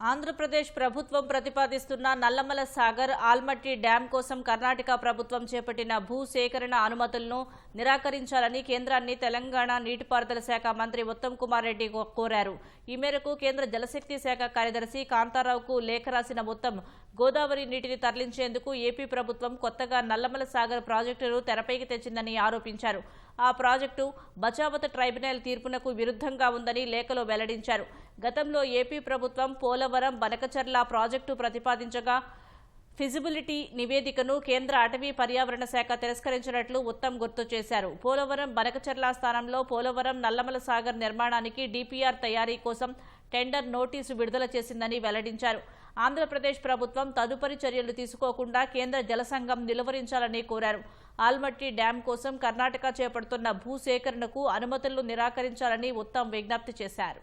ఆంధ్రప్రదేశ్ ప్రభుత్వం ప్రతిపాదిస్తున్న నల్లమల సాగర్ ఆల్మట్టి డ్యాం కోసం కర్ణాటక ప్రభుత్వం చేపట్టిన భూ సేకరణ అనుమతులను నిరాకరించాలని కేంద్రాన్ని తెలంగాణ నీటిపారుదల శాఖ మంత్రి ఉత్తమ్ కుమార్ రెడ్డి కోరారు. ఈ మేరకు కేంద్ర జలశక్తి శాఖ కార్యదర్శి కాంతారావుకు లేఖ రాసిన ఉత్తమ్ గోదావరి నీటిని తరలించేందుకు ఏపీ ప్రభుత్వం కొత్తగా నల్లమల సాగర్ ప్రాజెక్టును తెరపైకి తెచ్చిందని ఆరోపించారు. ఆ ప్రాజెక్టు బచావత్ ట్రైబ్యునల్ తీర్పునకు విరుద్ధంగా ఉందని లేఖలో వెల్లడించారు. గతంలో ఏపీ ప్రభుత్వం పోలవరం బనకచర్ల ప్రాజెక్టు ప్రతిపాదించగా ఫిజిబిలిటీ నివేదికను కేంద్ర అటవీ పర్యావరణ శాఖ తిరస్కరించినట్లు ఉత్తమ్ గుర్తు చేశారు. పోలవరం బనకచర్ల స్థానంలో పోలవరం నల్లమల సాగర్ నిర్మాణానికి డీపీఆర్ తయారీ కోసం టెండర్ నోటీసు విడుదల చేసిందని వెల్లడించారు. ఆంధ్రప్రదేశ్ ప్రభుత్వం తదుపరి చర్యలు తీసుకోకుండా కేంద్ర జల సంఘం నిలువరించాలని కోరారు. ఆల్మట్టి డ్యాం కోసం కర్ణాటక చేపడుతున్న భూ సేకరణకు అనుమతులను నిరాకరించాలని ఉత్తమ్ విజ్ఞప్తి చేశారు.